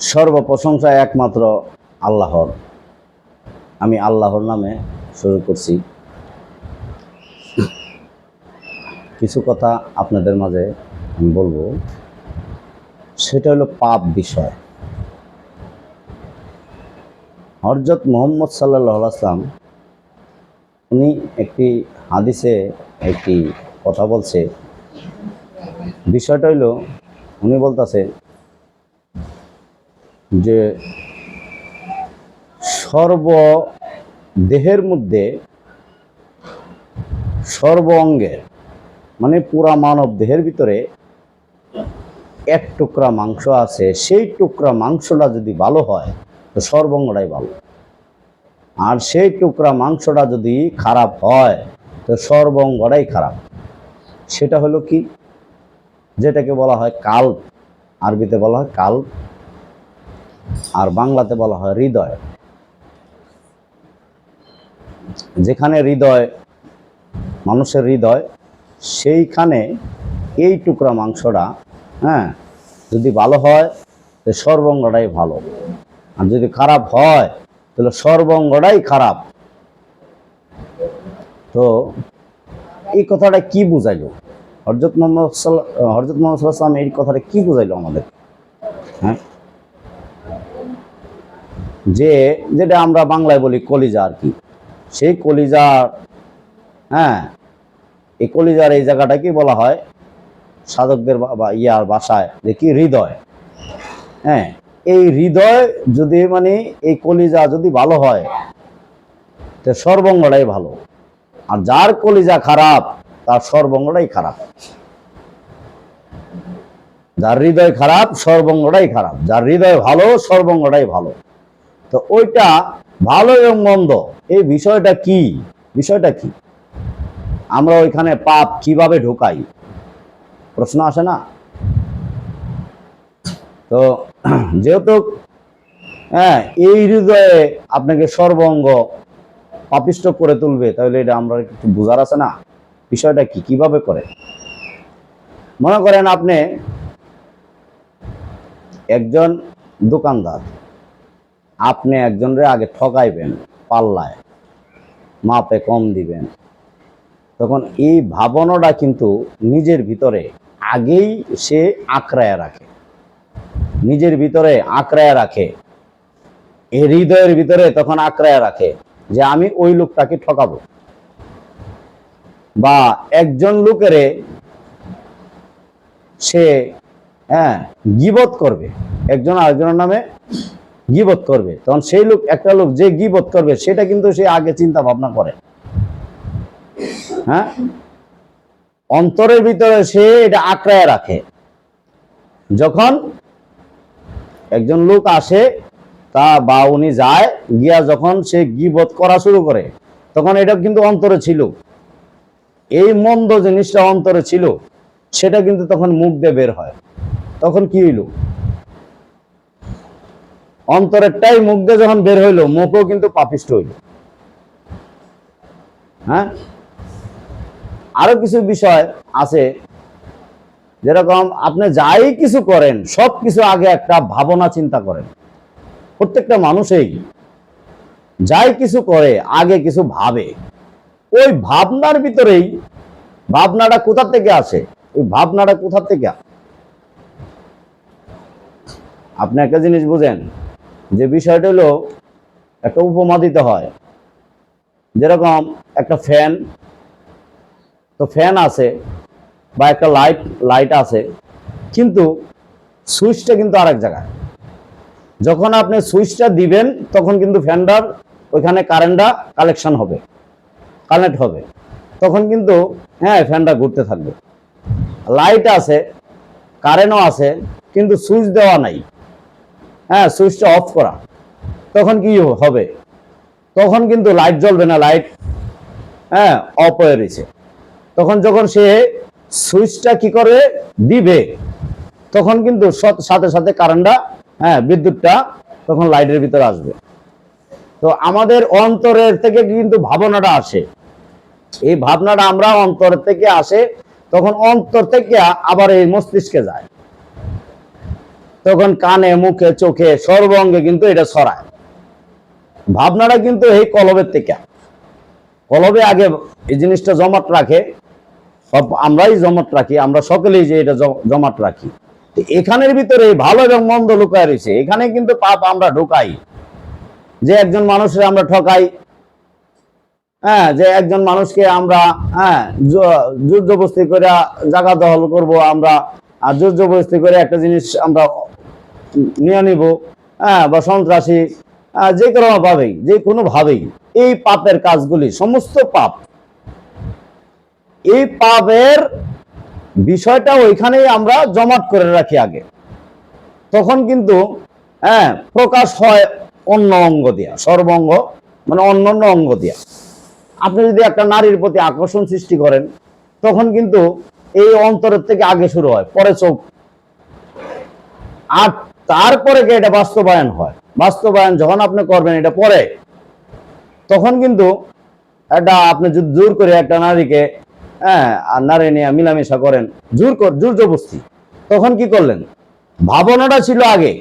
সর্বপ্রশংসা একমাত্র আল্লাহর। আমি আল্লাহর নামে শুরু করছি। কিছু কথা আপনাদের মাঝে আমি বলবো, সেটা হলো পাপ বিষয়। হযরত মুহাম্মদ সাল্লাল্লাহু আলাইহি ওয়াসাল্লাম উনি একটি হাদিসে একটি কথা বলছে। বিষয়টা হইল, উনি বলতেছে যে সর্ব দেহের মধ্যে সর্ব অঙ্গের মানে পুরা মানব দেহের ভিতরে এক টুকরা মাংস আছে, সেই টুকরা মাংসটা যদি ভালো হয় তো সর্বঙ্গটাই ভালো, আর সেই টুকরা মাংসটা যদি খারাপ হয় তো সর্বঙ্গটাই খারাপ। সেটা হলো কি, যেটাকে বলা হয় কাল্ব, আরবিতে বলা হয় কাল্ব, আর বাংলাতে বলা হয় হৃদয়। যেখানে হৃদয়, মানুষের হৃদয়, সেইখানে এই টুকরা মাংসটা যদি ভালো হয় তো সর্বঙ্গটাই ভালো, আর যদি খারাপ হয় তাহলে সর্বঙ্গটাই খারাপ। তো এই কথাটা কি বুঝাইলো হযরত মুহাম্মদ সাল্লাল্লাহু আলাইহি ওয়াসাল্লাম? এই কথাটা কি বুঝাইলো আমাদের? যেটা আমরা বাংলায় বলি কলিজা আর কি, সেই কলিজা, এই কলিজার এই জায়গাটাকে বলা হয় সাধকদের ইয়ার ভাষায় যে কি হৃদয়। এই হৃদয় যদি মানে এই কলিজা যদি ভালো হয় তো সর্বঙ্গটাই ভালো, আর যার কলিজা খারাপ তার সর্বঙ্গটাই খারাপ। যার হৃদয় খারাপ সর্বঙ্গটাই খারাপ, যার হৃদয় ভালো সর্বঙ্গটাই ভালো। তো ওইটা ভালো এবং মন্দ, এই বিষয়টা কি, আমরা ওইখানে পাপ কিভাবে ঢোকাই, প্রশ্ন আসে না? তো যেহেতু এই হৃদয়ে আপনাকে সর্বঙ্গ পাপিষ্ট করে তুলবে, তাহলে এটা আমরা একটু বুঝার আছে না, বিষয়টা কি, কিভাবে করে। মনে করেন আপনি একজন দোকানদার, আপনি একজনরে আগে ঠকাইবেন, পাল্লায় মাপে কম দিবেন, তখন এই ভাবনাটা কিন্তু নিজের ভিতরে আগেই সে আঁকড়ায় রাখে, নিজের ভিতরে আঁকড়ায় রাখে, এই হৃদয়ের ভিতরে তখন আঁকড়ায় রাখে যে আমি ওই লোকটাকে ঠকাবো। বা একজন লোকেরে সে গীবত করবে, একজন আরেকজনের নামে গীবত করবে, তখন সেই লোক, একটা লোক যে গীবত করবে সেটা কিন্তু সে আগে চিন্তা ভাবনা করে, অন্তরের ভিতরে সে এটা আঁকড়ায় রাখে। যখন একজন লোক আসে তা বা উনি যায় গিয়া যখন সে গীবত করা শুরু করে, তখন এটা কিন্তু অন্তরে ছিল, এই মন্দ জিনিসটা অন্তরে ছিল, সেটা কিন্তু তখন মুখ দিয়ে বের হয়। তখন কি হইল, অন্তরেরটাই মুখ দিয়ে যখন বের হইল, মুখও কিন্তু পাপিষ্ট হইল। আরো কিছু বিষয় আছে, যেরকম আপনি যাই কিছু করেন সব কিছু আগে একটা ভাবনা চিন্তা করেন। প্রত্যেকটা মানুষই যাই কিছু করে আগে কিছু ভাবে, ওই ভাবনার ভিতরেই, ভাবনাটা কোথা থেকে আসে, ওই ভাবনাটা কোথা থেকে, আপনি একটা জিনিস বুঝেন, যে বিষয়টা হলো একটা উপমা দিতে হয়। যেরকম একটা ফ্যান, তো ফ্যান আছে বা একটা লাইট আছে, কিন্তু সুইচটা কিন্তু আরেক জায়গায়। যখন আপনি সুইচটা দিবেন তখন কিন্তু ফ্যানটার ওইখানে কারেন্টটা কানেক্ট হবে, তখন কিন্তু ফ্যানটা ঘুরতে থাকবে। লাইট আছে, কারেন্টও আছে, কিন্তু সুইচ দেওয়া নাই, সুইচটা অফ করা, তখন কি হবে, তখন কিন্তু লাইট জ্বলবে না, লাইট অফ হয়ে রয়েছে। তখন যখন সে সুইচটা কি করে দিবে, তখন কিন্তু সাথে সাথে কারেন্টটা, বিদ্যুৎটা তখন লাইটের ভিতরে আসবে। তো আমাদের অন্তরের থেকে কিন্তু ভাবনাটা আসে, এই ভাবনাটা আমরা অন্তর থেকে আসে, তখন অন্তর থেকে আবার এই মস্তিষ্কে যায়, তখন কানে মুখে চোখে সর্বাঙ্গে কিন্তু এটা ছড়ায়। ভাবনাটা কিন্তু এই কলবের থেকে, কলবে আগে এই জিনিসটা জমাট রাখে, সব আমরাই জমাট রাখি, আমরা সকলেই যে এটা জমাট রাখি। এখানের ভিতরে ভালো এবং মন্দ লুকায় রয়েছে। এখানে কিন্তু পাপ আমরা ঢুকাই, যে একজন মানুষের আমরা ঠকাই, হ্যাঁ, যে একজন মানুষকে আমরা জোর জবরদস্তি করে জায়গা দখল করব আমরা, আর জোর জবরদস্তি করে একটা জিনিস আমরা নিয়ে নিব, বা সন্ত্রাসী, যে কোনো ভাবেই, যে কোনো ভাবেই এই পাপের কাজগুলি সমস্ত পাপ। এই পাপের বিষয়টা ওইখানেই আমরা জমাট করে রাখি আগে, তখন কিন্তু প্রকাশ হয় অন্য অঙ্গ দিয়া, সর্বাঙ্গ মানে অন্য অন্য অঙ্গ দিয়া। আপনি যদি একটা নারীর প্রতি আকর্ষণ সৃষ্টি করেন, তখন কিন্তু এই অন্তরের থেকে আগে শুরু হয়, পরে চোখ, আর তারপরে এটা বাস্তবায়ন হয়। বাস্তবায়ন যখন আপনি করবেন এটা পরে, তখন কিন্তু এটা আপনি যদি জোর করে একটা নারীকে আর নারী নিয়ে মিলামেশা করেন, জোর জবরদস্তি, তখন কি করলেন? ভাবনাটা ছিল আগে,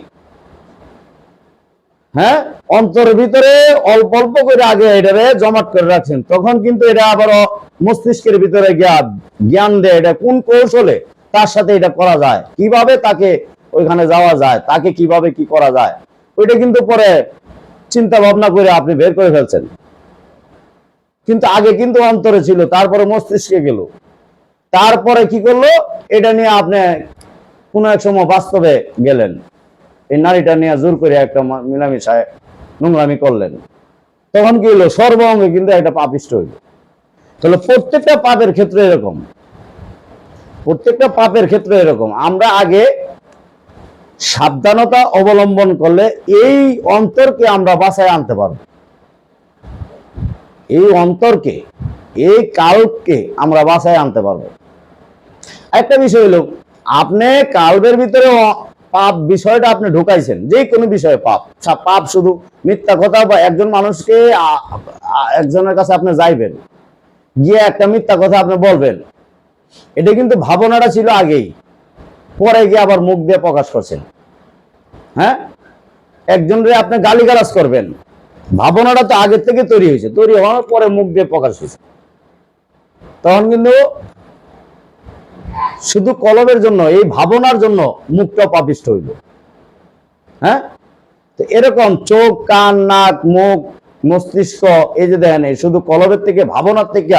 অন্তরের ভিতরে অল্প অল্প করে আগে এটারে জমাট করে রাখছেন, তখন কিন্তু এটা আবার মস্তিষ্কের ভিতরে জ্ঞান দেয় এটা কোন কৌশলে তার সাথে এটা করা যায়, কিভাবে তাকে ওইখানে যাওয়া যায়, তাকে কিভাবে কি করা যায়, ওইটা কিন্তু পরে চিন্তা ভাবনা করে আপনি বের করে ফেলছেন। কিন্তু আগে কিন্তু অন্তরে ছিল, তারপরে মস্তিষ্কে গেল, তারপরে কি করলো, এটা নিয়ে আপনি কোন এক সময় বাস্তবে গেলেন, এই নারীটা নিয়ে জোর করে একটা মিলামিশায় নোংরামি করলেন, তখন কি হলো? সর্বাঙ্গে কিন্তু একটা পাপিষ্ট হইল। তাহলে প্রত্যেকটা পাপের ক্ষেত্রে এরকম, প্রত্যেকটা পাপের ক্ষেত্রে এরকম। আমরা আগে সাবধানতা অবলম্বন করলে এই অন্তরকে আমরা বাঁচায় আনতে পারবো, এই অন্তরকে, এই কাল্পকে আমরা বাঁচায় আনতে পারবো। একটা বিষয় হলো, আপনি কাল্পের ভিতরে পাপ বিষয়টা আপনি ঢুকাইছেন, যে কোনো বিষয়ে পাপ, পাপ শুধু মিথ্যা কথা, বা একজন মানুষকে একজনের কাছে আপনি যাইবেন, গিয়ে একটা মিথ্যা কথা আপনি বলবেন, এটা কিন্তু ভাবনাটা ছিল আগেই, পরে গিয়ে আবার মুখ দিয়ে প্রকাশ করছেন। একজনরে আপনি গালিগালাজ করবেন, ভাবনাটা তো আগের থেকে তৈরি হয়েছে, তৈরি হওয়ার পরে মুখ দিয়ে প্রকাশ হয়েছে, তখন কিন্তু শুধু কলবের জন্য, এই ভাবনার জন্য মুখটা পাপিষ্ট হইল। তো এরকম চোখ, কান, নাক, মুখ, মস্তিষ্ক, এই যে দেখেন, শুধু কলবের থেকে, ভাবনার থেকে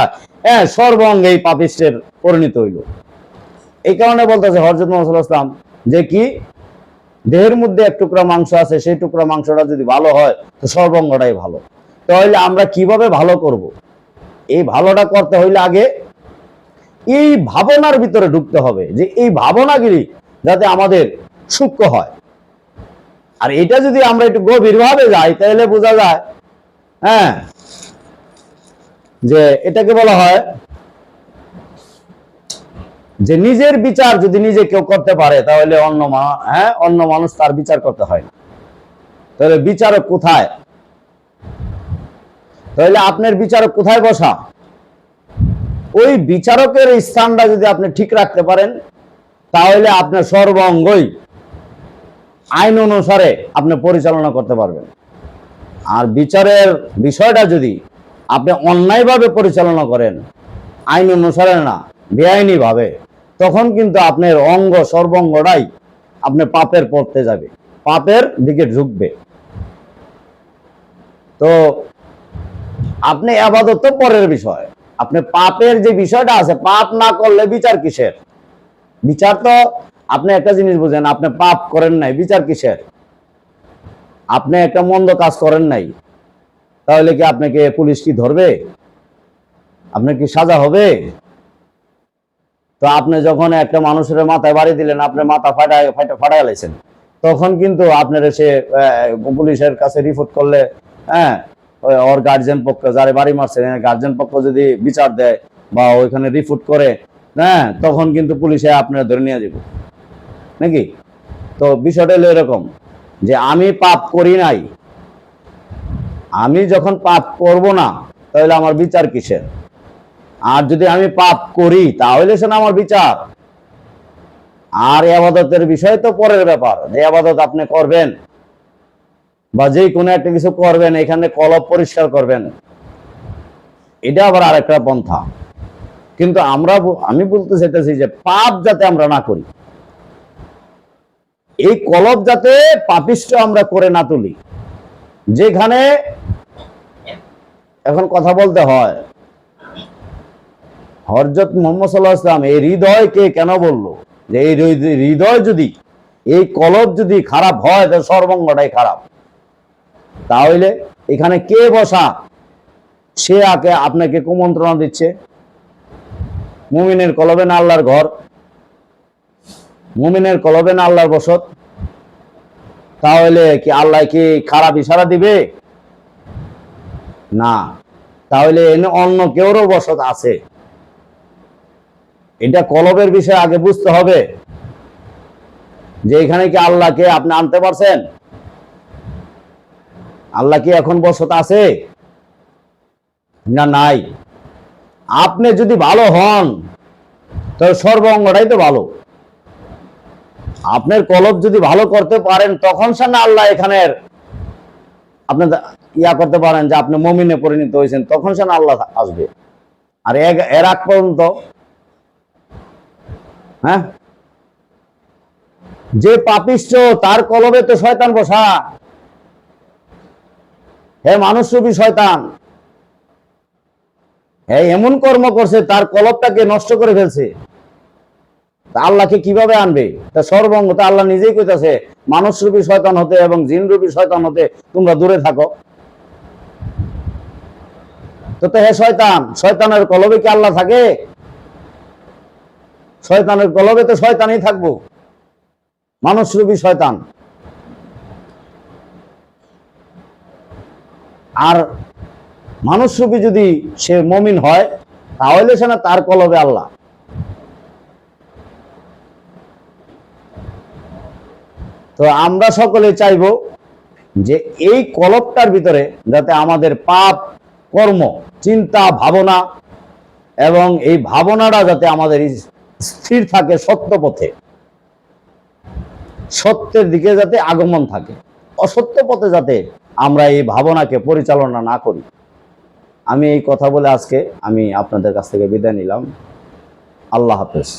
সর্বাঙ্গে এই পাপিষ্টের পরিণত হইল। এই কারণে বলতেছে হযরত মুহাম্মদ সাল্লাল্লাহু আলাইহি ওয়াসাল্লাম যে কি, দেহের মধ্যে এক টুকরা মাংস আছে, সেই টুকরা মাংসটা যদি ভালো হয় তো সর্বাঙ্গটাই ভালো। তাহলে আমরা কিভাবে ভালো করব? এই ভালোটা করতে হইলে আগে এই ভাবনার ভিতরে ঢুকতে হবে, যে এই ভাবনাগুলি যাতে আমাদের সূক্ষ্ম হয়। আর এটা যদি আমরা একটু গভীরভাবে যাই, তাহলে বোঝা যায় যে এটাকে বলা হয় যে নিজের বিচার যদি নিজে কেউ করতে পারে, তাহলে অন্য মানুষ তার বিচার করতে হয় না। তাহলে বিচারক কোথায়? তাহলে আপনার বিচারক কোথায় বসা? ওই বিচারকের স্থানটা যদি আপনি ঠিক রাখতে পারেন, তাহলে আপনার সর্বাঙ্গই আইন অনুসারে আপনি পরিচালনা করতে পারবেন। আর বিচারের বিষয়টা যদি আপনি অন্যায়ভাবে পরিচালনা করেন, আইন অনুসারে না, বেআইনি ভাবে, তখন কিন্তু আপনার অঙ্গ সর্বাঙ্গটাই আপনি পাপের পথে যাবে, পাপের দিকে ঝুঁকবে। তো আপনি ইবাদত তো পরের বিষয়, আপনি পাপের যে বিষয়টা আছে, পাপ না করলে বিচার কিসের? বিচার তো, আপনি একটা জিনিস বুঝেন, আপনি পাপ করেন নাই, বিচার কিসের? আপনি একটা মন্দ কাজ করেন নাই, তাহলে কি আপনাকে পুলিশ কি ধরবে? আপনার কি সাজা হবে? তো আপনি যখন একটা মানুষের মাথায় বাড়ি দিলেন, আপনি মাথা ফাটায় লাইছেন, তখন কিন্তু আপনার সে পুলিশের কাছে রিপোর্ট করলে, ওর গার্জিয়ান পক্ষ যারে বাড়ি মারছে, গার্জিয়ান পক্ষ যদি বিচার দেয় বা ওইখানে রিপোর্ট করে, তখন কিন্তু পুলিশে আপনারা ধরে নিয়ে যাবে নাকি? তো বিষয়টা হলো এরকম, যে আমি পাপ করি নাই, আমি যখন পাপ করব না, তাহলে আমার বিচার কিসের? আর যদি আমি পাপ করি, তাহলে সে আমার বিচার। আর ইবাদতের বিষয় তো পরের ব্যাপার, যে ইবাদত আপনি করবেন বা যে কোনো একটা কিছু করবেন, এখানে কলব পরিষ্কার করবেন, এটা আবার আরেকটা পন্থা। কিন্তু আমি বলতে চাইতেছি যে পাপ যাতে আমরা না করি, এই কলব যাতে পাপিষ্ঠ আমরা করে না তুলি। যেখানে এখন কথা বলতে হয়, হযরত মুহাম্মদ সাল্লাল্লাহু আলাইহি ওয়াসাল্লাম এই হৃদয়কে কেন বললো যে এই হৃদয় যদি, এই কলব যদি খারাপ হয় তাহলে সর্বঙ্গটাই খারাপ। তাহলে এখানে কে বসা, সে আপনাকে কুমন্ত্রণা দিচ্ছে। মুমিনের কলবে না আল্লাহর ঘর, মুমিনের কলবে না আল্লাহর বসত, তাহলে কি আল্লাহ কি খারাপ ইশারা দিবে? না। তাহলে এনে অন্য কেউরও বসত আছে। এটা কলবের বিষয় আগে বুঝতে হবে, যে এখানে কি আল্লাহকে আপনি আনতে পারছেন? আল্লাহ কি এখন বসত আছে না নাই? আপনি যদি ভালো হন তাহলে সর্বঙ্গটাই তো ভালো। আপনার কলব যদি ভালো করতে পারেন, তখন সে না আল্লাহ এখানের আপনি করতে পারেন যে আপনি মুমিনে পরিণত হয়েছেন, তখন সে না আল্লাহ আসবে। আর এর আগ পর্যন্ত হ্যাঁ, যে পাপিষ্ঠ তার কলবে তো শয়তান বসা। হে মানুষরূপী শয়তান, হ্যাঁ এমন কর্ম করছে তার কলবটাকে নষ্ট করে ফেলছে। আল্লাহকে কিভাবে আনবে? তা সর্বঙ্গ তা আল্লাহ নিজেই কইতাছে, মানুষরূপী শয়তান হতে এবং জিনরূপী শয়তান হতে তোমরা দূরে থাকো। তো হে শয়তান, শয়তানের কলবে কি আল্লাহ থাকে? শয়তানের কলবে তো শয়তানই থাকবো, মানুষরূপী শয়তান। আর মানুষরূপী যদি সে মুমিন হয়, তাহলে সে না তার কলবে আল্লাহ। তো আমরা সকলে চাইব যে এই কলবটার ভিতরে যাতে আমাদের পাপ কর্ম, চিন্তা, ভাবনা এবং এই ভাবনাটা যাতে আমাদের স্থির থাকে সত্য পথে, সত্যের দিকে যাতে আগমন থাকে, অসত্য পথে যাতে আমরা এই ভাবনাকে পরিচালনা না করি। আমি এই কথা বলে আজকে আমি আপনাদের কাছ থেকে বিদায় নিলাম। আল্লাহ হাফেজ।